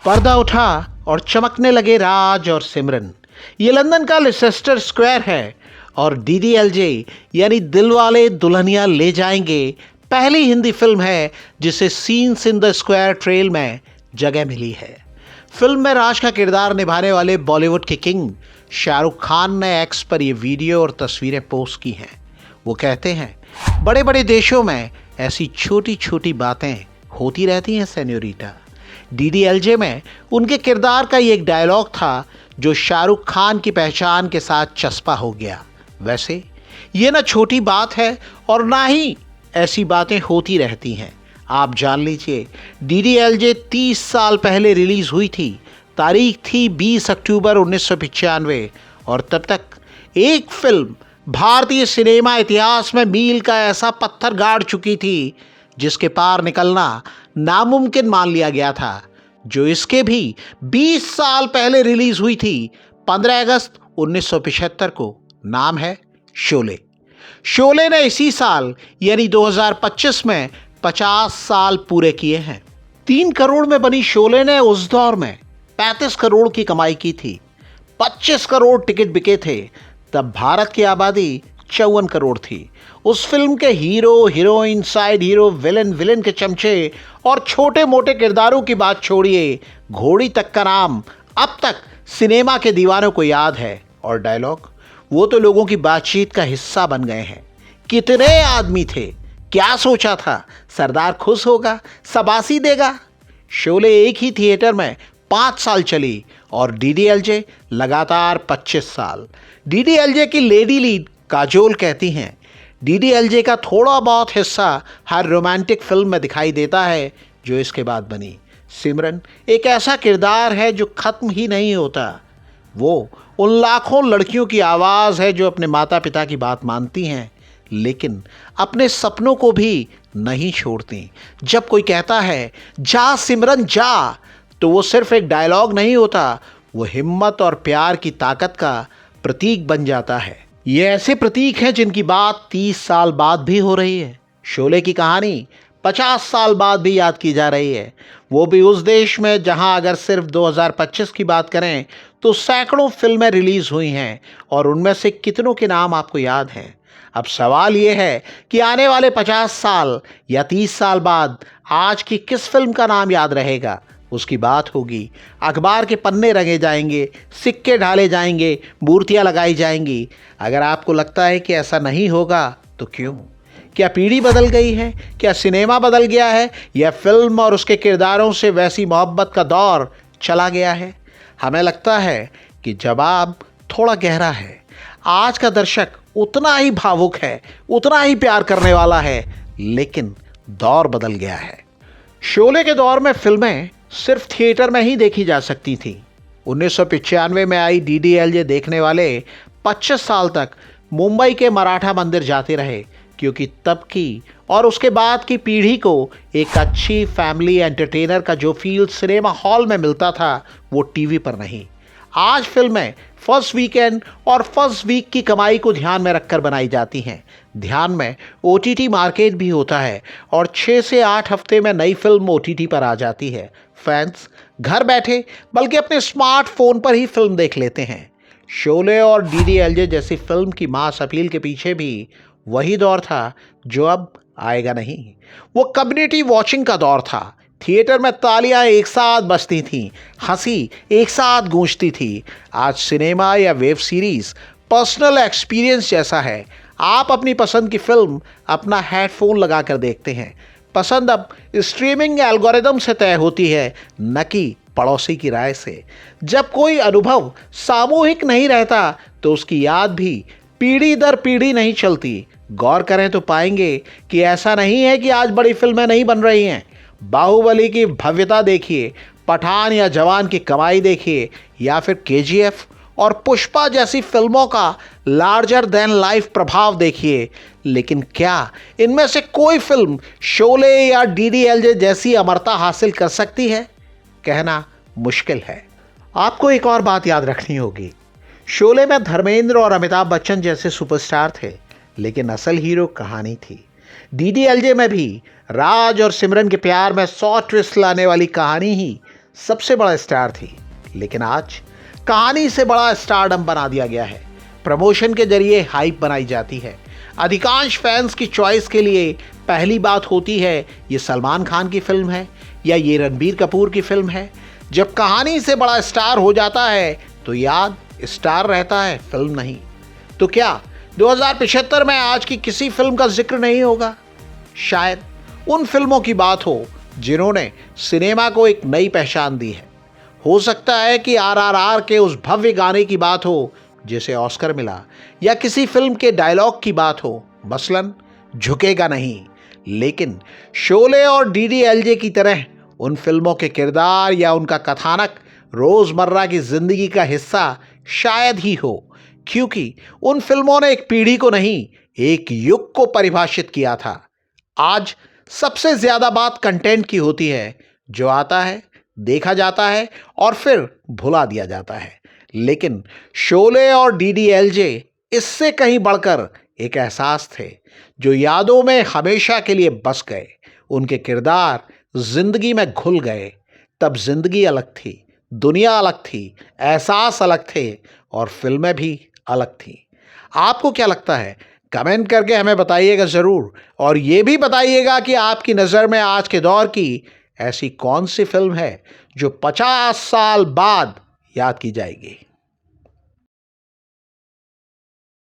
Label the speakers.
Speaker 1: पर्दा उठा और चमकने लगे राज और सिमरन। ये लंदन का लिसेस्टर स्क्वायर है और डीडीएलजे यानी दिलवाले दुल्हनिया ले जाएंगे पहली हिंदी फिल्म है जिसे scenes in the square trail में जगह मिली है। फिल्म में राज का किरदार निभाने वाले बॉलीवुड के किंग शाहरुख खान ने एक्स पर ये वीडियो और तस्वीरें पोस्ट की हैं। वो कहते हैं, बड़े बड़े देशों में ऐसी छोटी छोटी बातें होती रहती हैं सेन्योरिटा। डीडीएलजे में उनके किरदार का ये एक डायलॉग था जो शाहरुख खान की पहचान के साथ चस्पा हो गया। वैसे ये ना छोटी बात है और ना ही ऐसी बातें होती रहती हैं। आप जान लीजिए, डीडीएलजे 30 साल पहले रिलीज हुई थी। तारीख थी 20 अक्टूबर 1995 और तब तक एक फिल्म भारतीय सिनेमा इतिहास में मील का ऐसा पत्थर गाड़ चुकी थी जिसके पार निकलना नामुमकिन मान लिया गया था, जो इसके भी 20 साल पहले रिलीज हुई थी 15 अगस्त 1975 को। नाम है शोले। शोले ने इसी साल यानी 2025 में 50 साल पूरे किए हैं। 3 करोड़ में बनी शोले ने उस दौर में 35 करोड़ की कमाई की थी। 25 करोड़ टिकट बिके थे। तब भारत की आबादी 54 करोड़ थी। उस फिल्म के hero, heroine, side hero, villain, villain के चमचे और छोटे मोटे किरदारों की बात छोड़िए, घोड़ी तक का नाम अब तक सिनेमा के दीवानों को याद है। और डायलॉग वो तो लोगों की बातचीत का हिस्सा बन गए हैं। कितने आदमी थे, क्या सोचा था सरदार खुश होगा, शाबाशी देगा। शोले एक ही थिएटर में 5 साल चली और डीडीएलजे लगातार 25 साल। डीडीएलजे की लेडी लीड काजोल कहती हैं, डीडीएलजे का थोड़ा बहुत हिस्सा हर रोमांटिक फिल्म में दिखाई देता है जो इसके बाद बनी। सिमरन एक ऐसा किरदार है जो खत्म ही नहीं होता। वो उन लाखों लड़कियों की आवाज़ है जो अपने माता पिता की बात मानती हैं लेकिन अपने सपनों को भी नहीं छोड़ती। जब कोई कहता है जा सिमरन जा, तो वो सिर्फ एक डायलॉग नहीं होता, वो हिम्मत और प्यार की ताकत का प्रतीक बन जाता है। ये ऐसे प्रतीक हैं जिनकी बात 30 साल बाद भी हो रही है। शोले की कहानी 50 साल बाद भी याद की जा रही है, वो भी उस देश में जहां अगर सिर्फ 2025 की बात करें तो सैकड़ों फिल्में रिलीज हुई हैं और उनमें से कितनों के नाम आपको याद हैं। अब सवाल ये है कि आने वाले 50 साल या 30 साल बाद आज की किस फिल्म का नाम याद रहेगा, उसकी बात होगी। अखबार के पन्ने रंगे जाएंगे, सिक्के ढाले जाएंगे, मूर्तियां लगाई जाएंगी। अगर आपको लगता है कि ऐसा नहीं होगा तो क्यों? क्या पीढ़ी बदल गई है? क्या सिनेमा बदल गया है? या फिल्म और उसके किरदारों से वैसी मोहब्बत का दौर चला गया है? हमें लगता है कि जवाब थोड़ा गहरा है। आज का दर्शक उतना ही भावुक है, उतना ही प्यार करने वाला है, लेकिन दौर बदल गया है। शोले के दौर में फिल्में सिर्फ थिएटर में ही देखी जा सकती थी। 1995 में आई डीडीएलजे देखने वाले 25 साल तक मुंबई के मराठा मंदिर जाते रहे, क्योंकि तब की और उसके बाद की पीढ़ी को एक अच्छी फैमिली एंटरटेनर का जो फील सिनेमा हॉल में मिलता था वो टीवी पर नहीं। आज फिल्में फर्स्ट वीकेंड और फर्स्ट वीक की कमाई को ध्यान में रखकर बनाई जाती हैं। ध्यान में ओटीटी मार्केट भी होता है और 6 से 8 हफ्ते में नई फिल्म ओटीटी पर आ जाती है। फैंस घर बैठे बल्कि अपने स्मार्टफोन पर ही फिल्म देख लेते हैं। शोले और डीडीएलजे जैसी फिल्म की मास अपील के पीछे भी वही दौर था जो अब आएगा नहीं। वो कम्युनिटी वॉचिंग का दौर था। थिएटर में तालियां एक साथ बजती थीं, हंसी एक साथ गूंजती थी। आज सिनेमा या वेब सीरीज पर्सनल एक्सपीरियंस जैसा है। आप अपनी पसंद की फिल्म अपना हेडफोन लगाकर देखते हैं। पसंद अब स्ट्रीमिंग एल्गोरिदम से तय होती है, न कि पड़ोसी की राय से। जब कोई अनुभव सामूहिक नहीं रहता तो उसकी याद भी पीढ़ी दर पीढ़ी नहीं चलती। गौर करें तो पाएंगे कि ऐसा नहीं है कि आज बड़ी फिल्में नहीं बन रही हैं। बाहुबली की भव्यता देखिए, पठान या जवान की कमाई देखिए, या फिर केजीएफ और पुष्पा जैसी फिल्मों का लार्जर देन लाइफ प्रभाव देखिए। लेकिन क्या इनमें से कोई फिल्म शोले या डीडीएलजे जैसी अमरता हासिल कर सकती है? कहना मुश्किल है। आपको एक और बात याद रखनी होगी, शोले में धर्मेंद्र और अमिताभ बच्चन जैसे सुपरस्टार थे, लेकिन असल हीरो कहानी थी। डीडीएलजे में भी राज और सिमरन के प्यार में 100 ट्विस्ट लाने वाली कहानी ही सबसे बड़ा स्टार थी, लेकिन आज कहानी से बड़ा स्टारडम बना दिया गया है। प्रमोशन के जरिए हाइप बनाई जाती है। अधिकांश फैंस की चॉइस के लिए पहली बात होती है ये सलमान खान की फिल्म है या ये रणबीर कपूर की फिल्म है। जब कहानी से बड़ा स्टार हो जाता है तो याद स्टार रहता है, फिल्म नहीं। तो क्या 2075 में आज की किसी फिल्म का जिक्र नहीं होगा? शायद उन फिल्मों की बात हो जिन्होंने सिनेमा को एक नई पहचान दी है। हो सकता है कि RRR के उस भव्य गाने की बात हो जिसे ऑस्कर मिला, या किसी फिल्म के डायलॉग की बात हो, मसलन झुकेगा नहीं। लेकिन शोले और DDLJ की तरह उन फिल्मों के किरदार या उनका कथानक रोजमर्रा की जिंदगी का हिस्सा शायद ही हो, क्योंकि उन फिल्मों ने एक पीढ़ी को नहीं, एक युग को परिभाषित किया था। आज सबसे ज्यादा बात कंटेंट की होती है, जो आता है, देखा जाता है और फिर भुला दिया जाता है। लेकिन शोले और DDLJ इससे कहीं बढ़कर एक एहसास थे जो यादों में हमेशा के लिए बस गए। उनके किरदार जिंदगी में घुल गए। तब जिंदगी अलग थी, दुनिया अलग थी, एहसास अलग थे और फिल्में भी अलग थी। आपको क्या लगता है? कमेंट करके हमें बताइएगा ज़रूर। और ये भी बताइएगा कि आपकी नज़र में आज के दौर की ऐसी कौन सी फिल्म है जो 50 साल बाद याद की जाएगी।